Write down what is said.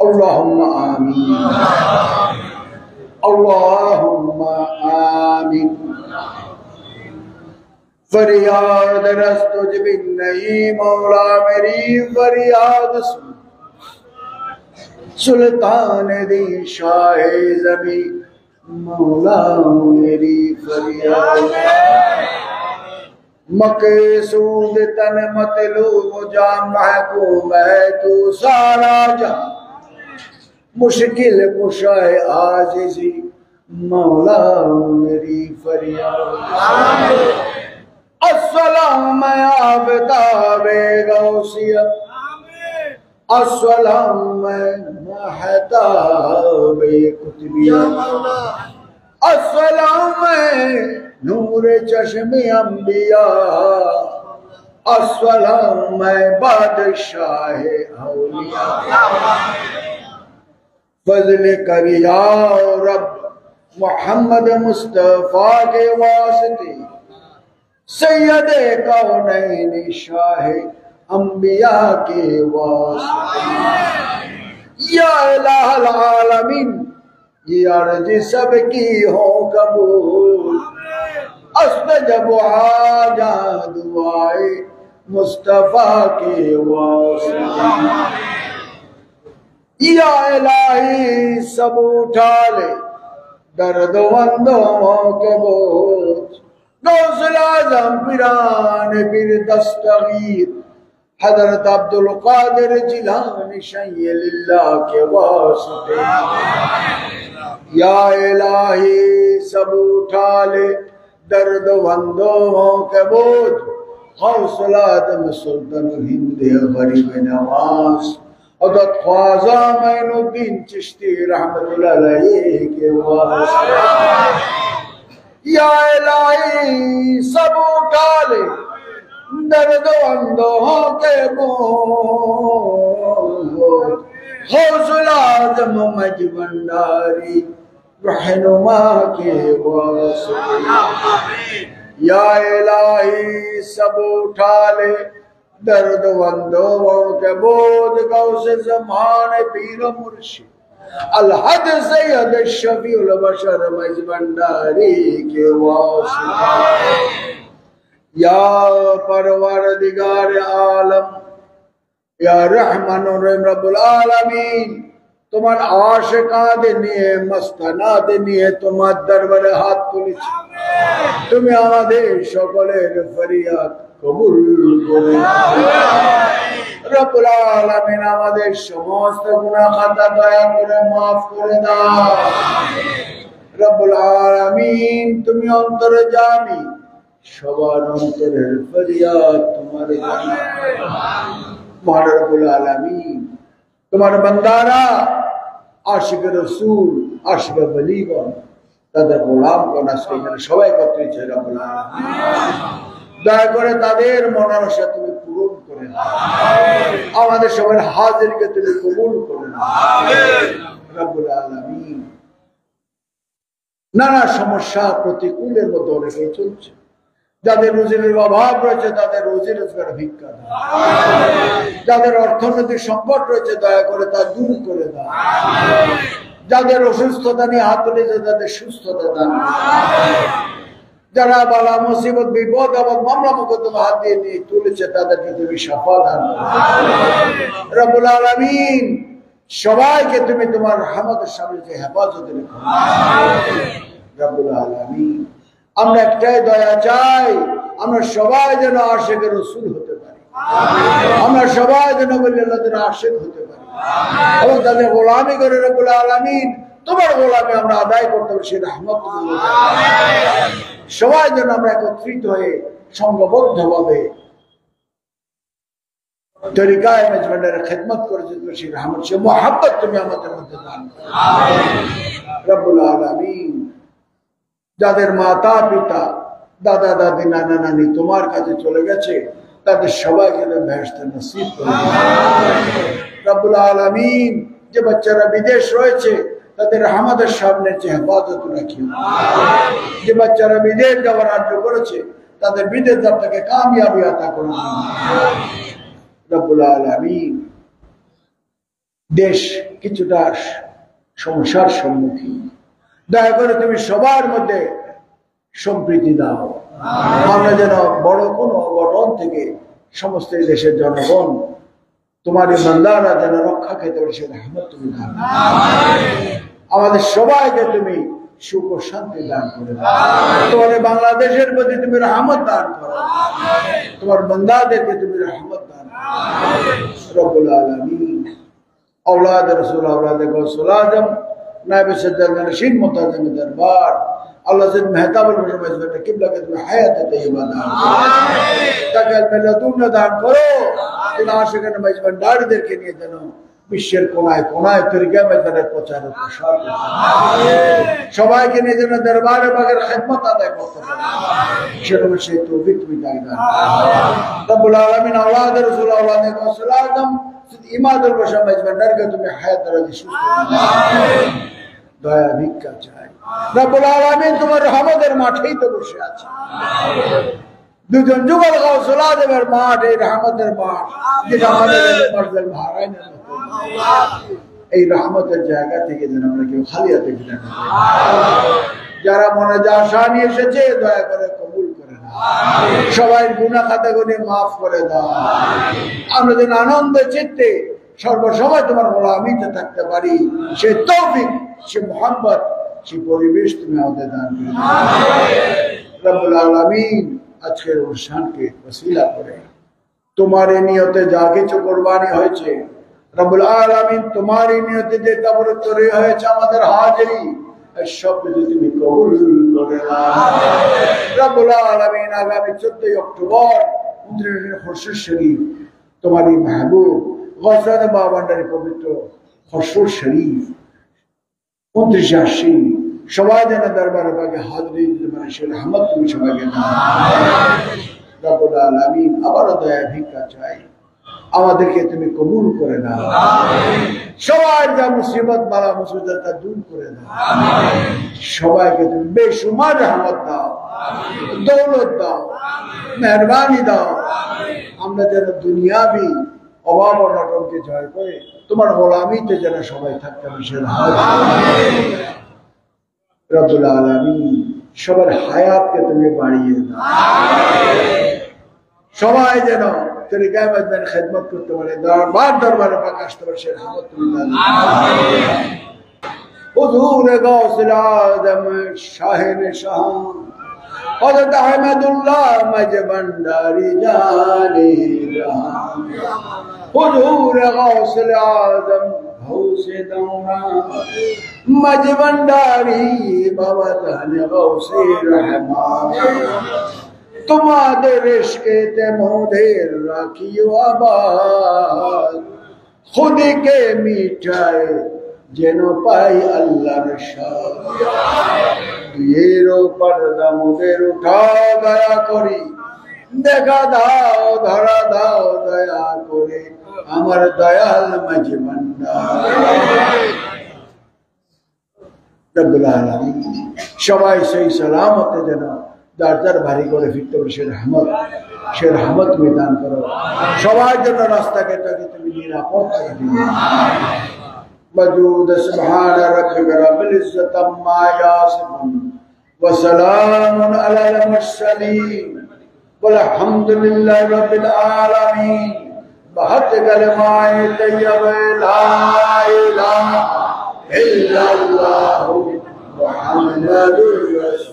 अल्लाहुम्मा आमीन अल्लाहुम्मा आमीन। फरियाद रस तुझ बिन नहीं मौला मेरी फरियाद सुन, सुल्तान दी शाह ज़मी मौला मेरी फरियाद। मकसूद तन मतलूब जा महकूम है तू सारा जा, मुश्किल कुशाए आजिज़ी मौला मेरी फरियाद। अस्सलाम आफ़ताबे गौसिया, अस्सलाम महताबे कुतबिया, अस्सलाम नूर चश्मे अम्बिया, अस्सलाम बादशाह औलिया। फज़ल करिया रब मोहम्मद मुस्तफ़ा के वास्ते, सैयदे कौनैन शाह अंबिया के वास्ते। या इलाहल आलमीन ये अर्ज सबकी हो कबूल, अस्तजब आजा दुआए मुस्तफा के वास्ते। या इलाही सब उठा ले दर्दमंदों के बोझ, गौसुल आज़म पिरान पीर दस्तगीर हज़रत अब्दुल कादिर जिलानी शय्यलिल्लाह के वास्ते। या इलाही सब उठा ले दर्दमंदों के बोझ, गौसुल आज़म सुल्तान हिंद गरीब नवाज हज़रत ख्वाजा मोइनुद्दीन चिश्ती रहमतुल्लाह अलैह के वास्ते। या इलाही सब उठा ले दर्द अंधों के बोझ, गौसुल आज़म मज भंडारी रहनुमा के वास्ते। या इलाही सब उठा ले दर्द वंदों के बोझ, गौसे ज़मान पीर मुर्शिद अलहद सैयद शफीउल बशर मज भंडारी के वास्ते। या परवरदिगार आलम या रहमान रब्बुल आलमीन, তোমার আশিকাদের নিয়ে মস্তানাদের নিয়ে তোমার দরবারে হাত তুলেছি, তুমি আমাদের সকলের ফরিয়াদ কবুল করে নাও। রব্বুল আলামিন আমাদের সমস্ত গুনাহ খাতা দয়া করে maaf করে দাও। রব্বুল আলামিন তুমি অন্তর্যামী, সবার অন্তরের ফরিয়াদ তোমার কাছে। মহান রব্বুল আলামিন তোমার বান্দারা আশিক রসুল আশিক বলিগণ তাদের গোলামগণ আজকে এখানে সবাই একত্রিত হয়ে রব্বুল আলামিন দয়া করে তাদের মনোবাসা তুমি পূরণ করে নাও, আমাদের সবার হাজিরকে তুমি কবুল করে নাও রব্বুল আলামিন। নানা সমস্যা প্রতিকূলের মধ্যে অনেকেই চলছে, যাদের রুজির অভাব রয়েছে তাদের রুজি রোজগার ভিক্ষা দাও, যাদের অর্থনৈতিক সংকট রয়েছে দয়া করে তা দূর করে দাও, যাদের অসুস্থতা নিয়ে হাত তুলেছে তাদের সুস্থতা দাও, যারা বালা মুসিবত বিপদ এবং মামলা মোকদ্দমা হাত দিয়ে নিয়ে তুলেছে তাদেরকে তুমি সাফা দান করো রব্বুল আলামিন। সবাইকে তুমি তোমার রহমতের সামনে হেফাজতে রেখো রব্বুল আলামিন। আমরা একটাই দয়া চাই, আমরা সবাই যেন আশিক রাসূল হতে পারি, আমরা সবাই যেন আল্লাহর আশিক হতে পারি এবং তাদের গোলামি করে রব্বুল আলামিন তোমার গোলামি আমরা আদায় করতে পারি। সেই রহমত সবাই যেন আমরা একত্রিত হয়ে সংঘবদ্ধভাবে তরিকায়ে মেজবানের খিদমত করে যেতে পারি। সেই রহমত সেই মুহাব্বত তুমি আমাদের মধ্যে দান করো রব্বুল আলামিন। যাদের মাতা পিতা দাদা দাদি নানা নানি তোমার কাছে চলে গেছে তাদের সবাইকে বেহেশত নসিব করে রব্বুল আলামিন। যে বাচ্চারা বিদেশ রয়েছে তাদের আমাদের সামনে যে হেফাজত রাখিও, যে বাচ্চারা বিদেশ যাওয়ার আরজু করেছে তাদের বিদেশ যাত্রাকে কামিয়াবি আতা করুন রব্বুল আলামিন। দেশ কিছুটা সমস্যার সম্মুখীন, দয়া করে তুমি সবার মধ্যে সম্প্রীতি দাও। আমরা যেন বড় কোনো অঘটন থেকে সমস্ত দেশের জনগণ তোমার এই বান্দারা যেন রক্ষা খেতে পারে, সে রহমত তুমি দান। আমাদের সবাইকে তুমি সুখ ও শান্তি দান করে দাও। তোমার বাংলাদেশের প্রতি তুমি রহমত দান করো, তোমার বান্দাদেরকে তুমি রহমত দান করো। রব্বুল আলামিন औलाद रसूल औलाद गौसुल आजम नायब सज्जद नशीन मुताज़िम दरबार अल्लाह से महताबुल मुजम्मिल किबला के तुम्हें हयात तय्यबा दान ताकि मिल्लतुन दान करो। इन आशिकान मजबंदारीদেরকে নিয়ে যেন বিশ্বের কোনায় কোনায় তরিকা মেজবানের প্রচার ও প্রসার সবাইকে নিয়ে যেন দরবারে পাকের খিদমত আদায় করতে পারে, সেরকম সেই তৌফিক তুমি দান করো। রব্বুল আলামিন औलाद रसूल औलाद गौसुल आजम ইমাদুল বশা মেজবানদারকে তুমি হায়াত দারাজি সুস্থ দয়া ভিক্ষা চাই। রব্বুল আলামিন তোমার রহমতের মাঠেই তো বসে আছে। দুজন যুগল গাউসুল আজমের মাঠ, এই রহমতের মাঠ, যেটা আমাদের মার্জাল ভারাইনের মতো। এই রহমতের জায়গা থেকে যেন আমরা কেউ খালি হাতে ফিরে না যাই। যারা মনে যা আশা নিয়ে এসেছে দয়া করে কবুল করে নাও, সবাই গুনাহ খাতাগুলি মাফ করে দাও। আমরা যেন আনন্দের চিত্তে সর্বসময় তোমার গোলামিতে থাকতে পারি, সে তৌফিক, সে মোহাম্মত, সে পরিবেশ তুমি আমাদের দান করে দাও। রব্বুল আলামিন আজকের অনুষ্ঠানকে ওসিলা করে তোমার নিয়তে যা কিছু কুরবানি হয়েছে, রব্বুল আলামিন তোমার নিয়তে যে তাবরুক তৈরি হয়েছে আমাদের হাজিরি, সব কিছু তুমি কবুল করে নাও। রব্বুল আলামিন আগামী 14 অক্টোবর 29 খরসুর শরীফ তোমারই মাহবুব গজরাত বাবান্ডারি পবিত্র খরসুর শরীফ 29 আশ্বিন সবাই যেন দরবারে পাকে হাজিরি দিতে পারে, সে রহমত তুমি সবাইকে দাও। রব্বুল আলামিন আবারও দয়া ভিক্ষা চাই, আমাদেরকে তুমি কবুল করে নাও। সবার যা মুসিবত বালা মুসিবত তা দূর করে দাও। সবাইকে তুমি বেশুমার রহমত দাও, দৌলত দাও, মেহরবানি দাও। আমরা যেন দুনিয়াবি অভাব অনটনকে জয় করে তোমার গোলামিতে যেন সবাই থাকতে পারে, সে রহমত। রব্বুল আলামিন সবার হায়াতকে তুমি বাড়িয়ে দাও, সবাই যেন তরিকায় মেজবানের খিদমত করতে পারে, দরবারে পাক আসতে পারে, সে রহমত তুমি দান। হুজুর গাউসুল আজম শাহে শাহান হযরত আহমদুল্লাহ মজবন্দারি জানে জাহান, হুজুর গাউসুল আজম গৌসে দৌরান মজবন্দারি বাবা জানে গৌসে রহমান। তোমাদের ইশকে মোদের রাখিও আবাদ, খুদকে মিটায় যেন পাই আল্লাহর শান। দুয়েরও পর্দা মোদের উঠা দয়া করি, দেখা দাও ধরা দাও দয়া করে আমার দয়াল মজবন্দার। রব্বুল আলামিন সবাই সেই সালামতে যেন যার যার ভারী করে ফিরতে পারে, সে রহমত তুমি দান করো। সবার জন্য রাস্তাকে তাকে তুমি নিরাপদ করে দিও। মজুদ সুবহান রাব্বিকা রাব্বিল ইজ্জাতি আম্মা ইয়াসিফুন ওয়া সালামুন আলাল মুরসালিন ওয়ালহামদুলিল্লাহি রাব্বিল আলামিন। বাহাত কালেমায়ে তাইয়্যিবা লা ইলাহা ইল্লাল্লাহু মুহাম্মাদুর রাসূল।